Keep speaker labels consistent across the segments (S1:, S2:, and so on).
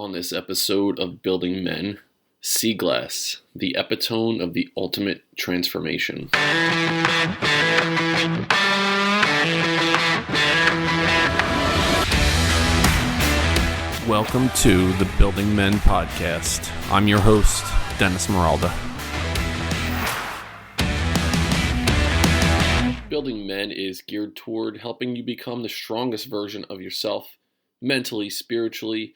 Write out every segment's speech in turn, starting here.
S1: On this episode of Building Men, sea glass, the epitome of the ultimate transformation. Welcome to the Building Men podcast. I'm your host, Dennis Meralda. Building Men is geared toward helping you become the strongest version of yourself, mentally, spiritually,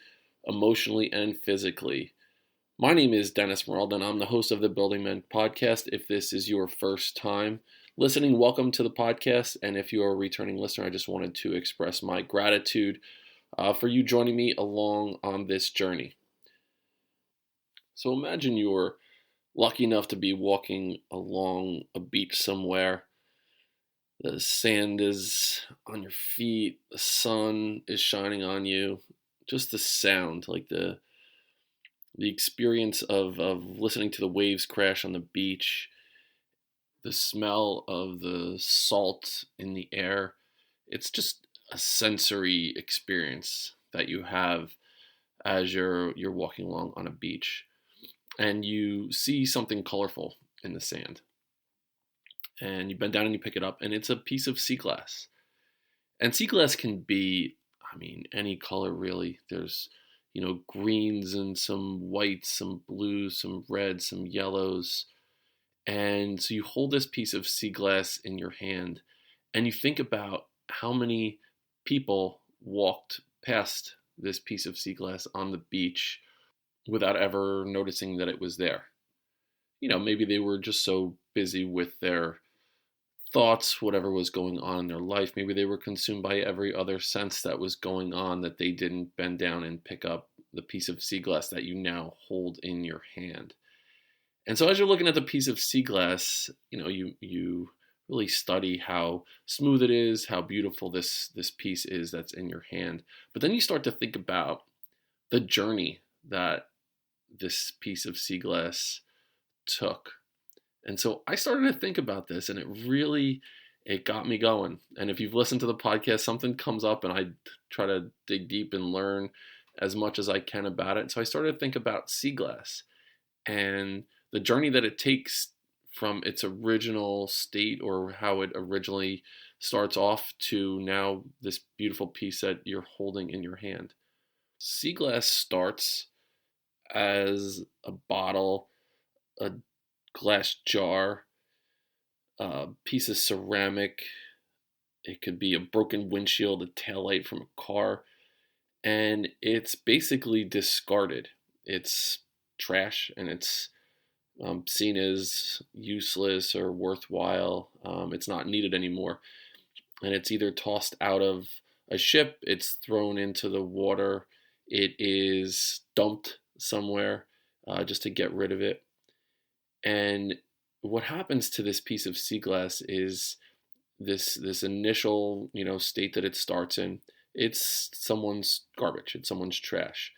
S1: emotionally, and physically. My name is Dennis Meralda, and I'm the host of the Building Men podcast. If this is your first time listening, welcome to the podcast. And if you are a returning listener, I just wanted to express my gratitude for you joining me along on this journey. So imagine you're lucky enough to be walking along a beach somewhere. The sand is on your feet, the sun is shining on you. Just the sound, like the experience of listening to the waves crash on the beach, the smell of the salt in the air. It's just a sensory experience that you have as you're walking along on a beach, and you see something colorful in the sand, and you bend down and you pick it up, and it's a piece of sea glass. And sea glass can be, any color really. There's, greens and some whites, some blues, some reds, some yellows. And so you hold this piece of sea glass in your hand and you think about how many people walked past this piece of sea glass on the beach without ever noticing that it was there. Maybe they were just so busy with their thoughts, whatever was going on in their life. Maybe they were consumed by every other sense that was going on that they didn't bend down and pick up the piece of sea glass that you now hold in your hand. And so as you're looking at the piece of sea glass, you really study how smooth it is, how beautiful this piece is that's in your hand. But then you start to think about the journey that this piece of sea glass took. And so I started to think about this, and it got me going. And if you've listened to the podcast, something comes up and I try to dig deep and learn as much as I can about it. So I started to think about sea glass and the journey that it takes from its original state, or how it originally starts off, to now this beautiful piece that you're holding in your hand. Sea glass starts as a bottle, a glass jar, a piece of ceramic. It could be a broken windshield, a taillight from a car, and it's basically discarded. It's trash, and it's seen as useless or worthwhile. It's not needed anymore, and it's either tossed out of a ship, it's thrown into the water, it is dumped somewhere just to get rid of it. And what happens to this piece of sea glass is this initial, state that it starts in. It's someone's garbage. It's someone's trash,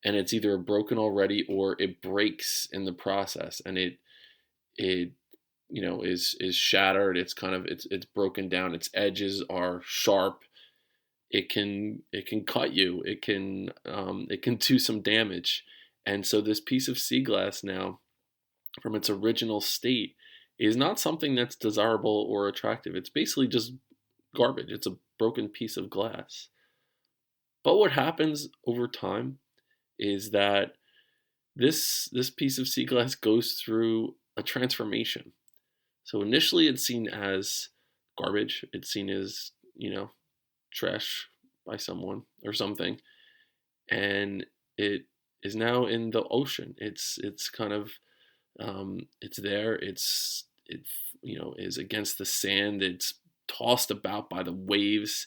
S1: and it's either broken already or it breaks in the process, and it is shattered. It's it's broken down. Its edges are sharp. It can cut you. It can do some damage, and so this piece of sea glass now, from its original state, is not something that's desirable or attractive. It's basically just garbage. It's a broken piece of glass. But what happens over time is that this piece of sea glass goes through a transformation. So initially it's seen as garbage. It's seen as, trash by someone or something. And it is now in the ocean. It's kind of it's there. It is against the sand. It's tossed about by the waves.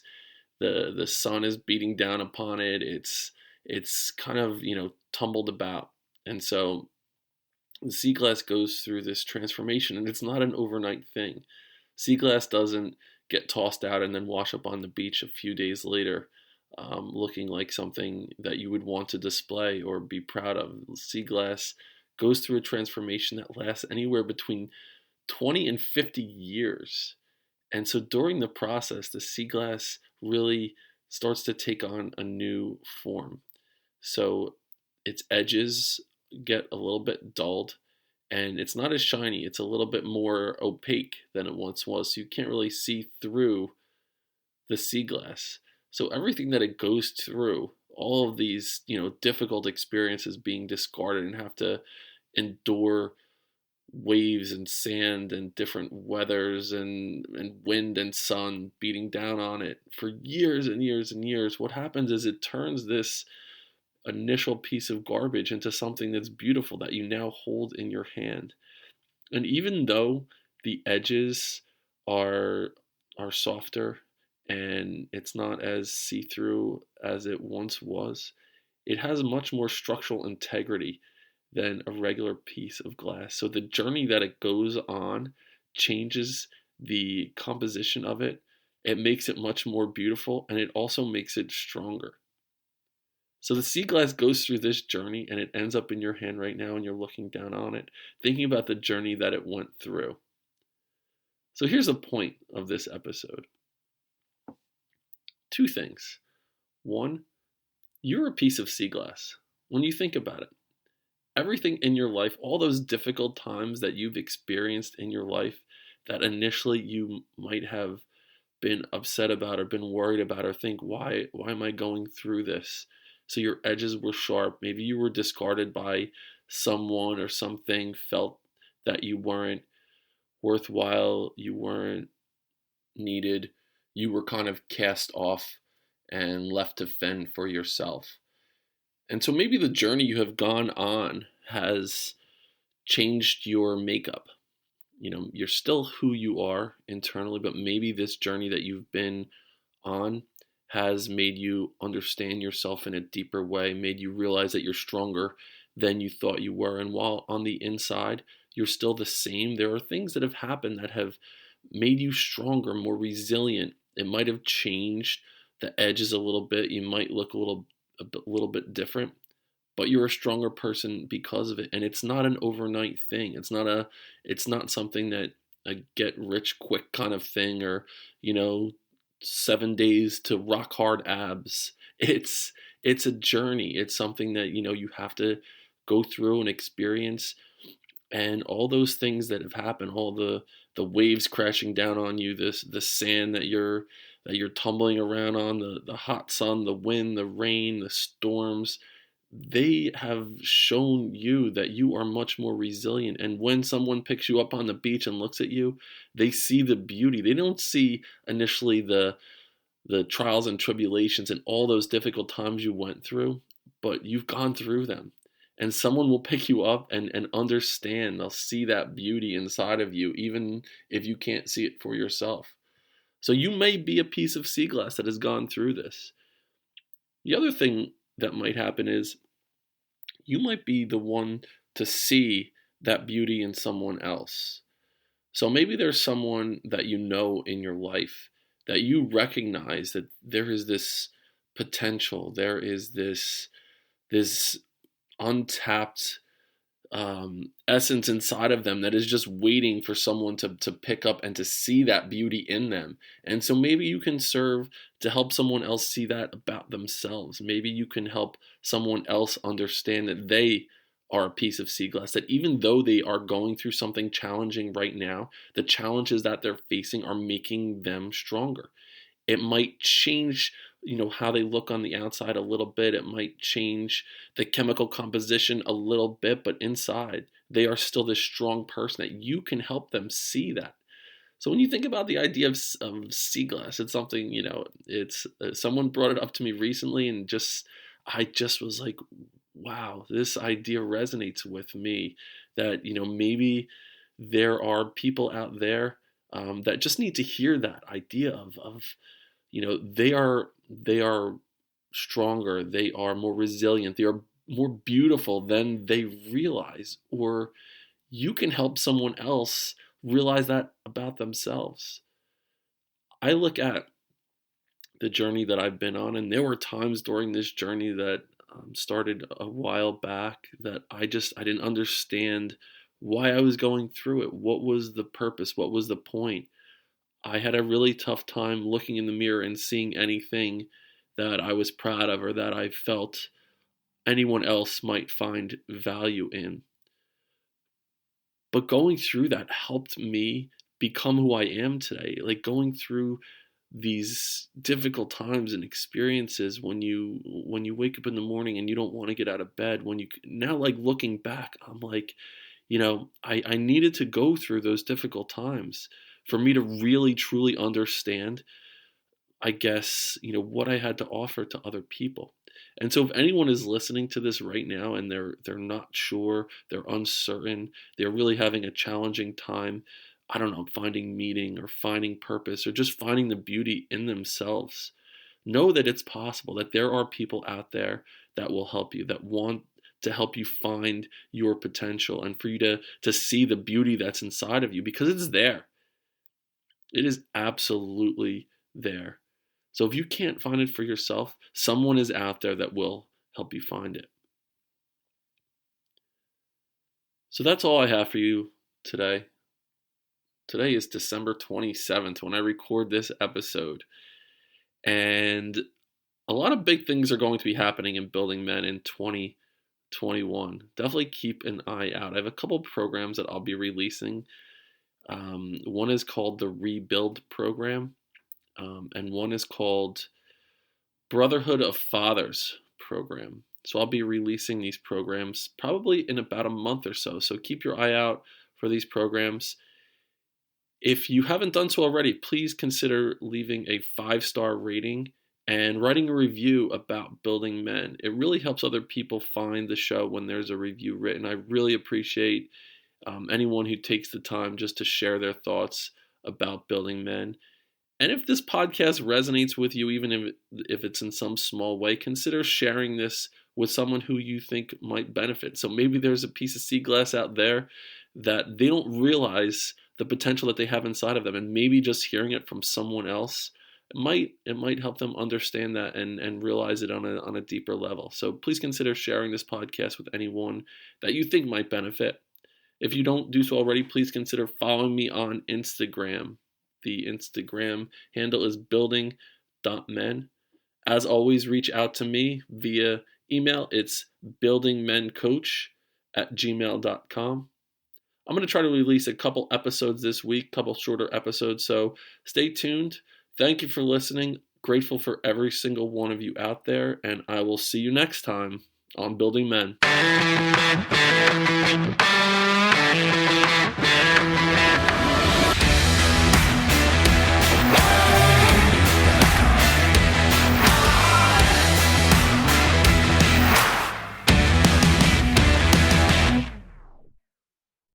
S1: The sun is beating down upon it. It's kind of tumbled about, and so the sea glass goes through this transformation, and it's not an overnight thing. Sea glass doesn't get tossed out and then wash up on the beach a few days later, looking like something that you would want to display or be proud of. Sea glass goes through a transformation that lasts anywhere between 20 and 50 years. And so during the process, the sea glass really starts to take on a new form. So its edges get a little bit dulled, and it's not as shiny. It's a little bit more opaque than it once was, so you can't really see through the sea glass. So everything that it goes through, all of these, difficult experiences being discarded and have to endure waves and sand and different weathers and wind and sun beating down on it for years and years and years, what happens is it turns this initial piece of garbage into something that's beautiful that you now hold in your hand. And even though the edges are are softer and it's not as see-through as it once was, it has much more structural integrity than a regular piece of glass. So the journey that it goes on changes the composition of it. It makes it much more beautiful, and it also makes it stronger. So the sea glass goes through this journey and it ends up in your hand right now and you're looking down on it, thinking about the journey that it went through. So here's the point of this episode. Two things. One, you're a piece of sea glass. When you think about it, everything in your life, all those difficult times that you've experienced in your life that initially you might have been upset about or been worried about or think, why am I going through this? So your edges were sharp. Maybe you were discarded by someone or something, felt that you weren't worthwhile, you weren't needed, you were kind of cast off and left to fend for yourself. And so maybe the journey you have gone on has changed your makeup. You're still who you are internally, but maybe this journey that you've been on has made you understand yourself in a deeper way, made you realize that you're stronger than you thought you were. And while on the inside, you're still the same, there are things that have happened that have made you stronger, more resilient. It might have changed the edges a little bit. You might look a little bit different, but you're a stronger person because of it. And it's not an overnight thing. It's not something that a get rich quick kind of thing, or 7 days to rock hard abs. It's a journey. It's something that you have to go through and experience. And all those things that have happened, all the waves crashing down on you, the sand that you're tumbling around on, the hot sun, the wind, the rain, the storms, they have shown you that you are much more resilient. And when someone picks you up on the beach and looks at you, they see the beauty. They don't see initially the trials and tribulations and all those difficult times you went through, but you've gone through them. And someone will pick you up and understand. They'll see that beauty inside of you, even if you can't see it for yourself. So you may be a piece of sea glass that has gone through this. The other thing that might happen is you might be the one to see that beauty in someone else. So maybe there's someone that you know in your life that you recognize that there is this potential, there is this untapped essence inside of them that is just waiting for someone to pick up and to see that beauty in them. And so maybe you can serve to help someone else see that about themselves. Maybe you can help someone else understand that they are a piece of sea glass, that even though they are going through something challenging right now, the challenges that they're facing are making them stronger. It might change, how they look on the outside a little bit. It might change the chemical composition a little bit, but inside, they are still this strong person that you can help them see that. So when you think about the idea of sea glass, it's something, it's someone brought it up to me recently, and I just was like, wow, this idea resonates with me. That maybe there are people out there that just need to hear that idea of they are stronger, they are more resilient, they are more beautiful than they realize, or you can help someone else realize that about themselves. I look at the journey that I've been on, and there were times during this journey that started a while back that I didn't understand why I was going through it. What was the purpose? What was the point? I had a really tough time looking in the mirror and seeing anything that I was proud of or that I felt anyone else might find value in. But going through that helped me become who I am today. Like going through these difficult times and experiences when you wake up in the morning and you don't want to get out of bed, when you now, like, looking back, I'm like, I needed to go through those difficult times for me to really truly understand, I guess, what I had to offer to other people. And so if anyone is listening to this right now and they're not sure, they're uncertain, they're really having a challenging time, I don't know, finding meaning or finding purpose or just finding the beauty in themselves, know that it's possible, that there are people out there that will help you, that want to help you find your potential and for you to see the beauty that's inside of you, because it's there. It is absolutely there. So if you can't find it for yourself, someone is out there that will help you find it. So that's all I have for you today. Today is December 27th when I record this episode. And a lot of big things are going to be happening in Building Men in 2021. Definitely keep an eye out. I have a couple programs that I'll be releasing. One is called the Rebuild Program. And one is called Brotherhood of Fathers Program. So I'll be releasing these programs probably in about a month or so. So keep your eye out for these programs. If you haven't done so already, please consider leaving a 5-star rating and writing a review about Building Men. It really helps other people find the show when there's a review written. I really appreciate anyone who takes the time just to share their thoughts about Building Men. And if this podcast resonates with you, even if it's in some small way, consider sharing this with someone who you think might benefit. So maybe there's a piece of sea glass out there that they don't realize the potential that they have inside of them, and maybe just hearing it from someone else it might help them understand that and realize it on a deeper level. So please consider sharing this podcast with anyone that you think might benefit. If you don't do so already, please consider following me on Instagram. The Instagram handle is building.men. As always, reach out to me via email. It's buildingmencoach@gmail.com. I'm going to try to release a couple episodes this week, couple shorter episodes, so stay tuned. Thank you for listening. Grateful for every single one of you out there, and I will see you next time on Building Men.